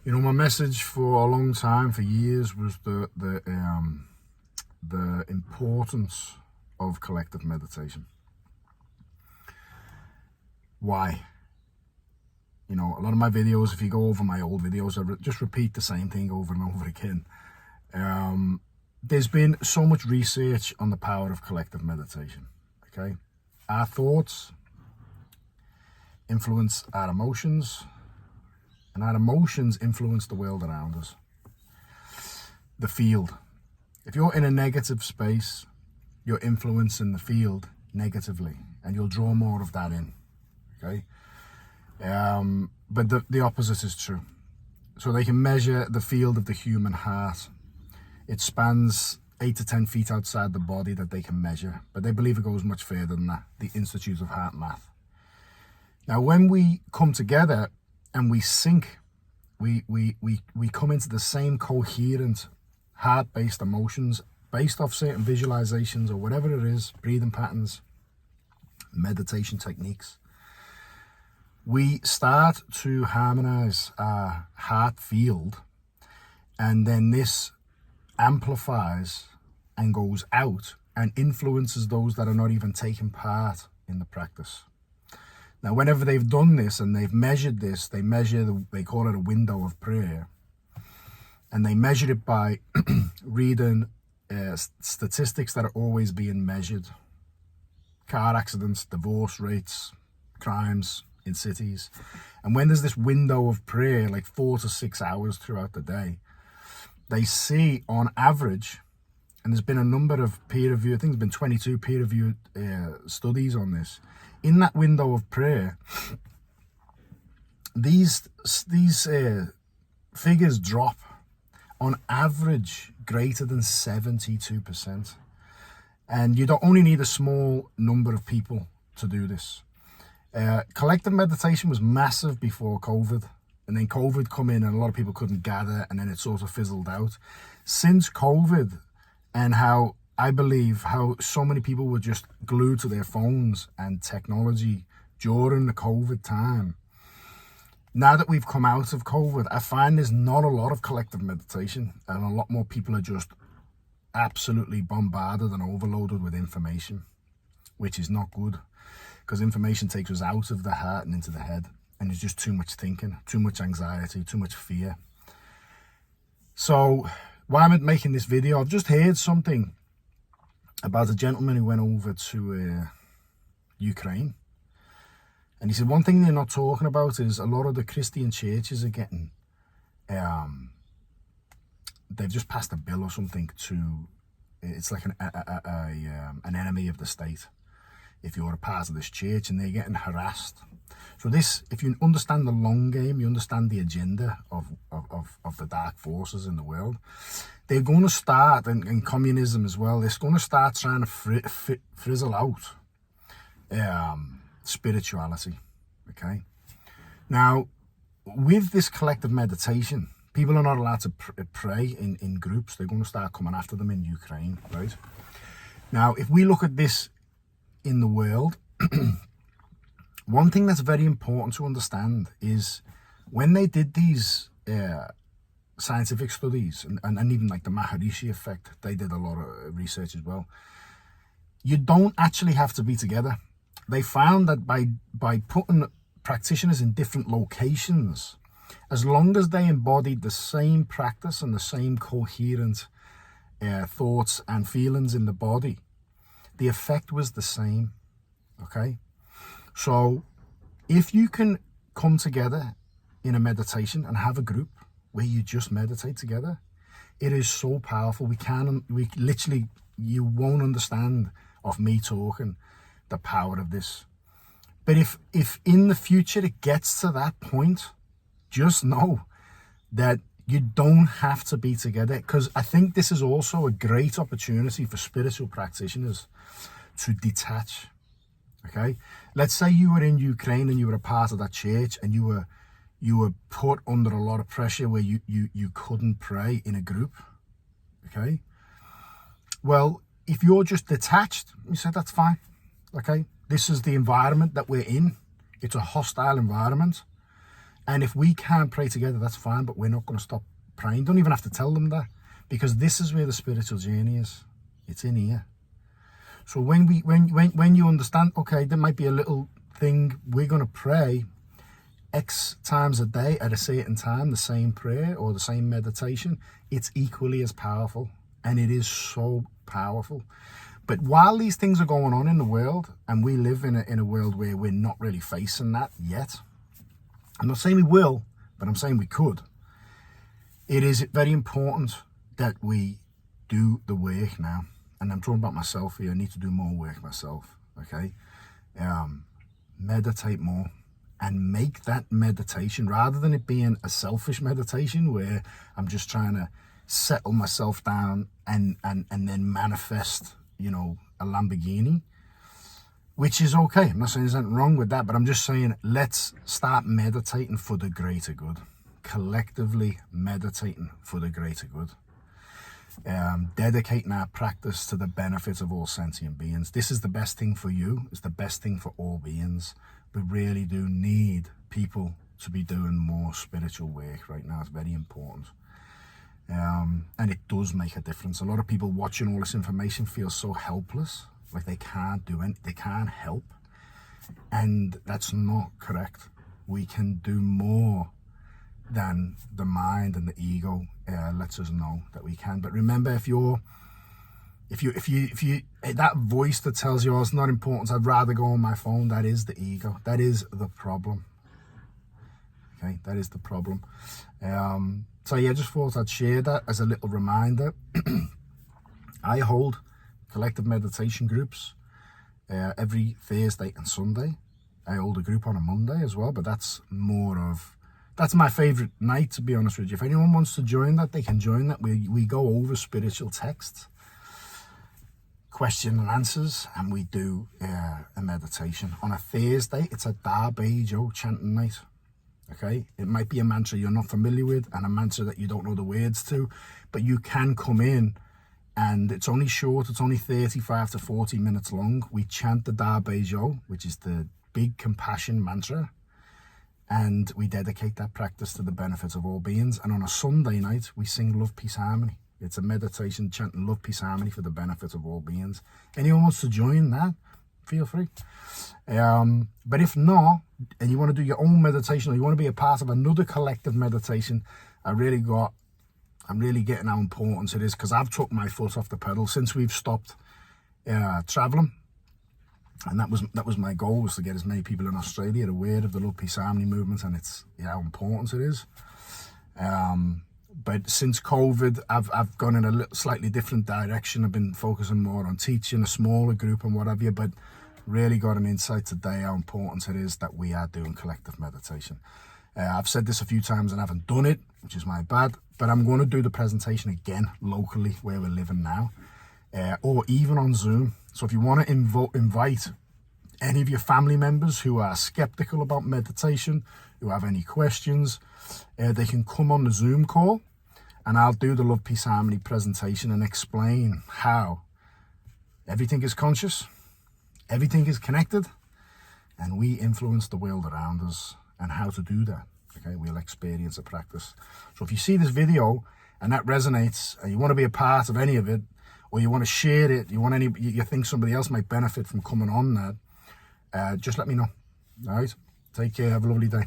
You know, my message for a long time, for years, was the importance of collective meditation. Why? You know, a lot of my videos, if you go over my old videos, I just repeat the same thing over and over again. There's been so much research on the power of collective meditation, okay? Our thoughts influence our emotions, and our emotions influence the world around us. The field. If you're in a negative space, you're influencing the field negatively, and you'll draw more of that in, okay? But the opposite is true. So they can measure the field of the human heart. It spans 8 to 10 feet outside the body that they can measure, but they believe it goes much further than that, the Institute of Heart Math. Now, when we come together and we sync, we come into the same coherent heart-based emotions based off certain visualizations or whatever it is, breathing patterns, meditation techniques. We start to harmonize our heart field, and then this amplifies and goes out and influences those that are not even taking part in the practice. Now, whenever they've done this and they've measured this, they call it a window of prayer, and they measure it by reading statistics that are always being measured: car accidents, divorce rates, crimes in cities. And when there's this window of prayer, like 4 to 6 hours throughout the day, they see on average, and there's been a number of peer-reviewed, I think there's been 22 peer-reviewed studies on this, in that window of prayer, these figures drop on average greater than 72%. And you don't only need a small number of people to do this. Collective meditation was massive before COVID, and then COVID come in and a lot of people couldn't gather, and then it sort of fizzled out. Since COVID, and how I believe how so many people were just glued to their phones and technology during the COVID time, now that we've come out of COVID, I find there's not a lot of collective meditation, and a lot more people are just absolutely bombarded and overloaded with information, which is not good, because information takes us out of the heart and into the head, and there's just too much thinking, too much anxiety, too much fear. So why am I making this video? I've just heard something about a gentleman who went over to Ukraine, and he said one thing they're not talking about is a lot of the Christian churches are getting, they've just passed a bill or something to, it's like an enemy of the state if you're a part of this church, and they're getting harassed. So this, if you understand the long game, you understand the agenda of the dark forces in the world, they're going to start, and communism as well, they're going to start trying to frizzle out spirituality, okay? Now, with this collective meditation, people are not allowed to pray in groups. They're going to start coming after them in Ukraine, right? Now, if we look at this in the world, one thing that's very important to understand is when they did these scientific studies, and even like the Maharishi effect, they did a lot of research as well. You don't actually have to be together. They found that by putting practitioners in different locations, as long as they embodied the same practice and the same coherent thoughts and feelings in the body, the effect was the same, okay? So if you can come together in a meditation and have a group where you just meditate together, it is so powerful. We literally, you won't understand of me talking the power of this. But if in the future it gets to that point, just know that you don't have to be together, because I think this is also a great opportunity for spiritual practitioners to detach, okay? Let's say you were in Ukraine and you were a part of that church, and you were put under a lot of pressure where you couldn't pray in a group, okay? Well, if you're just detached, you say, that's fine, okay? This is the environment that we're in. It's a hostile environment. And if we can't pray together, that's fine, but we're not going to stop praying. Don't even have to tell them that, because this is where the spiritual journey is. It's in here. So when you understand, okay, there might be a little thing, we're going to pray X times a day at a certain time, the same prayer or the same meditation, it's equally as powerful. And it is so powerful. But while these things are going on in the world, and we live in a world where we're not really facing that yet, I'm not saying we will, but I'm saying we could. It is very important that we do the work now. And I'm talking about myself here. I need to do more work myself, okay? Meditate more, and make that meditation, rather than it being a selfish meditation where I'm just trying to settle myself down and then manifest, you know, a Lamborghini, which is okay. I'm not saying there's anything wrong with that, but I'm just saying let's start meditating for the greater good. Collectively meditating for the greater good. Dedicating our practice to the benefits of all sentient beings. This is the best thing for you. It's the best thing for all beings. We really do need people to be doing more spiritual work right now. It's very important. And it does make a difference. A lot of people watching all this information feel so helpless, like they can't do anything, they can't help. And that's not correct. We can do more than the mind and the ego lets us know that we can. But remember, if you that voice that tells you, oh, it's not important, I'd rather go on my phone, that is the ego. That is the problem. Okay, that is the problem. So yeah, just thought I'd share that as a little reminder. I hold collective meditation groups every Thursday and Sunday. I hold a group on a Monday as well, but that's my favorite night, to be honest with you. If anyone wants to join that, they can join that. We go over spiritual texts, question and answers, and we do a meditation. On a Thursday, it's a Darbejo chanting night. Okay, it might be a mantra you're not familiar with and a mantra that you don't know the words to, but you can come in, and it's only short. It's only 35 to 40 minutes long. We chant the Darbejo, which is the big compassion mantra, and we dedicate that practice to the benefits of all beings. And on a Sunday night, we sing Love, Peace, Harmony. It's a meditation chanting Love, Peace, Harmony for the benefits of all beings. Anyone wants to join that, feel free. But if not, and you want to do your own meditation, or you want to be a part of another collective meditation, I'm really getting how important it is, because I've took my foot off the pedal since we've stopped traveling. And that was my goal, was to get as many people in Australia aware of the Love, Peace, Harmony movement, and it's how important it is. But since COVID, I've gone in a slightly different direction. I've been focusing more on teaching a smaller group and what have you, but really got an insight today how important it is that we are doing collective meditation. I've said this a few times and haven't done it, which is my bad, but I'm going to do the presentation again locally where we're living now, or even on Zoom. So if you want to invite any of your family members who are skeptical about meditation, who have any questions, they can come on the Zoom call, and I'll do the Love, Peace, Harmony presentation and explain how everything is conscious, everything is connected, and we influence the world around us, and how to do that. Okay, we'll experience a practice. So if you see this video and that resonates, and you want to be a part of any of it, or you want to share it, you think somebody else might benefit from coming on that, just let me know. All right, take care, have a lovely day.